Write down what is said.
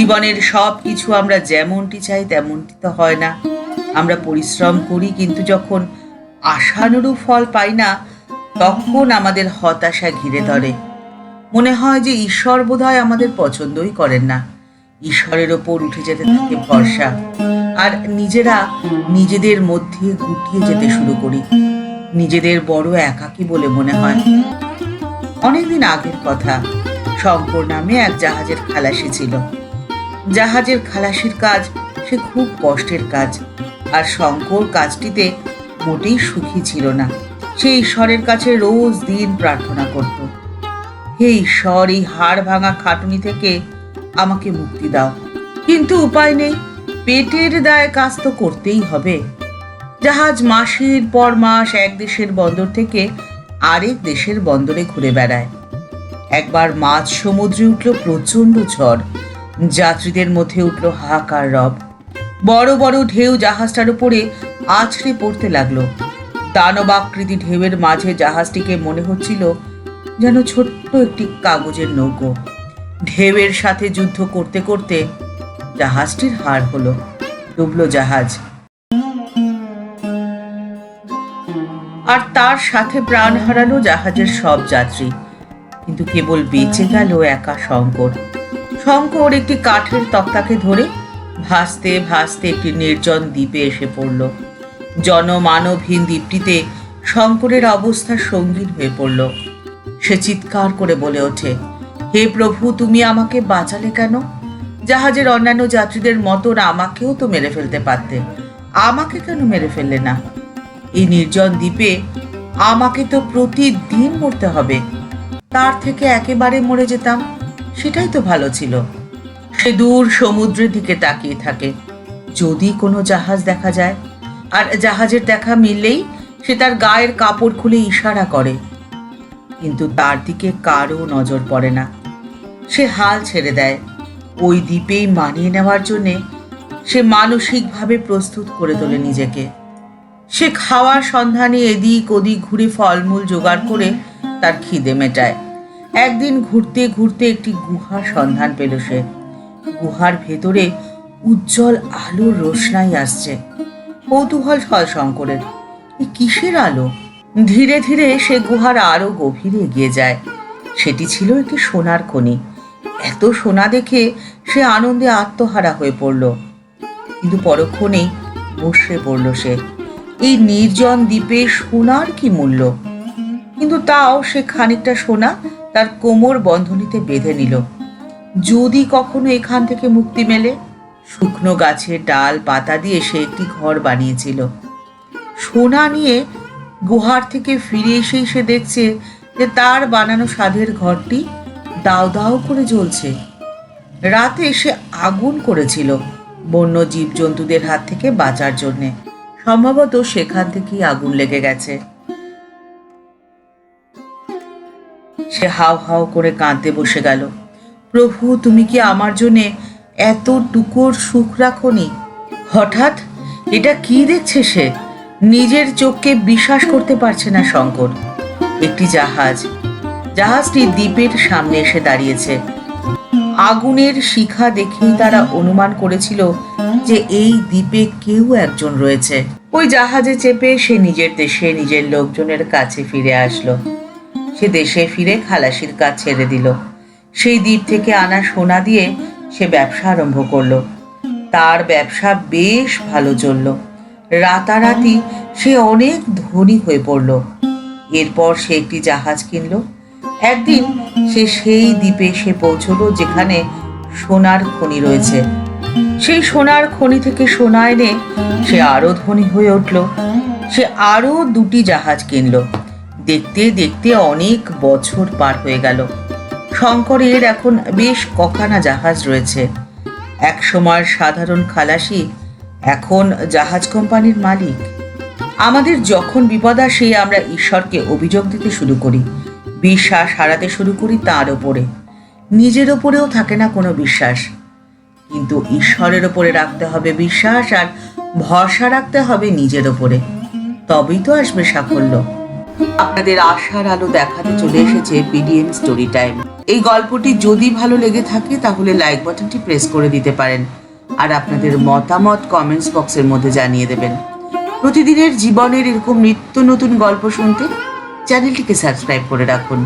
জীবনের সব কিছু আমরা যেমনটি চাই তেমনটি তো হয় না। আমরা পরিশ্রম করি, কিন্তু যখন আশানুরূপ ফল পাই না, তখন আমাদের হতাশা ঘিরে ধরে। মনে হয় যে ঈশ্বর বোধহয় আমাদের পছন্দই করেন না। ঈশ্বরের ওপর উঠে যেতে থাকে ভরসা, আর নিজেরা নিজেদের মধ্যে গুটিয়ে যেতে শুরু করি। নিজেদের বড় একাকী বলে মনে হয়। অনেকদিন আগের কথা, শঙ্কর নামে এক জাহাজের খালাসি ছিল। জাহাজের খালাসির কাজ সে খুব কষ্টের কাজ, আর শঙ্কর কাজটিতে মোটেই সুখী ছিল না। সে ঈশ্বরের কাছে রোজ দিন প্রার্থনা করত, হে ঈশ্বর, এই হাড় ভাঙা খাটুনি থেকে আমাকে মুক্তি দাও। কিন্তু উপায় নেই, পেটের দায়ে কাজ তো করতেই হবে। জাহাজ মাসের পর মাস এক দেশের বন্দর থেকে আরেক দেশের বন্দরে ঘুরে বেড়ায়। একবার মাঝ সমুদ্রে উঠল প্রচন্ড ঝড়। যাত্রীদের মধ্যে উঠল হাহাকার রব। বড় বড় ঢেউ জাহাজটার উপরে আছড়ে পড়তে লাগলো। দানবাকৃতি ঢেউয়ের মাঝে জাহাজটিকে মনে হচ্ছিল যেন ছোট্ট একটি কাগজের নৌকো। ঢেউয়ের সাথে যুদ্ধ করতে করতে জাহাজটির হার হলো, ডুবল জাহাজ। আর তার সাথে প্রাণ হারালো জাহাজের সব যাত্রী। কিন্তু কেবল বেঁচে গেল একা শঙ্কর। শঙ্কর একটি কাঠের তক্তাকে ধরে ভাসতে ভাসতে একটি নির্জন দ্বীপে এসে পড়ল। জনমানবহীন দ্বীপটিতে শঙ্করের অবস্থা সঙ্গীন হয়ে পড়ল। সে চিৎকার করে বলে ওঠে, হে প্রভু, তুমি আমাকে বাঁচালে কেন? জাহাজের অন্যান্য যাত্রীদের মতন আমাকেও তো মেরে ফেলতে পারতে, আমাকে কেন মেরে ফেললে না? এই নির্জন দ্বীপে আমাকে তো প্রতিদিন মরতে হবে, তার থেকে একেবারে মরে যেতাম, সেটাই তো ভালো ছিল। সে দূর সমুদ্রের দিকে তাকিয়ে থাকে, যদি কোনো জাহাজ দেখা যায়, আর জাহাজের দেখা মিললেই সে তার গায়ের কাপড় খুলে ইশারা করে। কিন্তু তার দিকে কারও নজর পড়ে না। সে হাল ছেড়ে দেয়। ওই দ্বীপেই মানিয়ে নেওয়ার জন্যে সে মানসিকভাবে প্রস্তুত করে তোলে নিজেকে। সে খাওয়ার সন্ধানে এদিক ওদিক ঘুরে ফলমূল জোগাড় করে তার খিদে মেটায়। একদিন ঘুরতে ঘুরতে একটি গুহার সন্ধান পেল সে। গুহার ভেতরে উজ্জ্বল আলোর রোশনাই আসছে। কৌতূহল হয় শঙ্করের, এ কিসের আলো? ধীরে ধীরে সে গুহার আরো গভীরে এগিয়ে যায়। সেটি ছিল একটি সোনার খনি। এত সোনা দেখে সে আনন্দে আত্মহারা হয়ে পড়ল। কিন্তু পরক্ষণেই বসে পড়ল সে। এই নির্জন দ্বীপে সোনার কি মূল্য? কিন্তু তাও সে খানিকটা সোনা তার কোমর বন্ধনীতে বেঁধে নিল। যদি কখনো এখান থেকে মুক্তি মেলে। শুকনো গাছের ডাল পাতা দিয়ে সে একটি ঘর বানিয়েছিল। সোনা নিয়ে গুহার থেকে ফিরে এসেই সে দেখছে যে তার বানানো সাধের ঘরটি দাও দাও করে জ্বলছে। রাতে সে আগুন করেছিল বন্য জীবজন্তুদের হাত থেকে বাঁচার জন্যে। সম্ভবত সেখান থেকেই আগুন লেগে গেছে। সে হাউ হাউ করে কাঁদতে বসে গেল, প্রভু, তুমি কি আমার জন্যে এত টুকুর সুখ রাখোনি? হঠাৎ এটা কি দেখছে সে? নিজের চোখকে বিশ্বাস করতে পারছে না শঙ্কর। একটি জাহাজটি দ্বীপের সামনে এসে দাঁড়িয়েছে। আগুনের শিখা দেখেই তারা অনুমান করেছিল যে এই দ্বীপে কেউ একজন রয়েছে। ওই জাহাজে চেপে সে নিজের দেশে নিজের লোকজনের কাছে ফিরে আসলো। সে দেশে ফিরে খালাসির কাজ ছেড়ে দিল। সেই দ্বীপ থেকে আনা সোনা দিয়ে সে ব্যবসা আরম্ভ করলো। তার ব্যবসা বেশ ভালো চলল। রাতারাতি সে অনেক ধনী হয়ে পড়ল। এরপর সে একটি জাহাজ কিনল। একদিন সে সেই দ্বীপে এসে পৌঁছলো যেখানে সোনার খনি রয়েছে। সেই সোনার খনি থেকে সোনা এনে সে আরো ধনী হয়ে উঠল। সে আরো দুটি জাহাজ কিনল। দেখতে দেখতে অনেক বছর পার হয়ে গেল। শঙ্করের এখন বেশ কখানা জাহাজ রয়েছে। এক সময় সাধারণ খালাসি, এখন জাহাজ কোম্পানির মালিক। আমাদের যখন বিপদ আসে আমরা ঈশ্বরকে অভিযোগ দিতে শুরু করি, বিশ্বাস হারাতে শুরু করি তার ওপরে। নিজের ওপরেও থাকে না কোনো বিশ্বাস। কিন্তু ঈশ্বরের ওপরে রাখতে হবে বিশ্বাস, আর ভরসা রাখতে হবে নিজের ওপরে। তবেই তো আসবে সাফল্য। আপনাদের আশার আলো দেখাতে চলে এসেছে পিডিএম স্টোরি টাইম। এই গল্পটি যদি ভালো লেগে থাকে তাহলে লাইক বাটনটি প্রেস করে দিতে পারেন, আর আপনাদের মতামত কমেন্টস বক্সের মধ্যে জানিয়ে দেবেন। প্রতিদিনের জীবনের এরকম নিত্য নতুন গল্প শুনতে চ্যানেলটিকে সাবস্ক্রাইব করে রাখুন।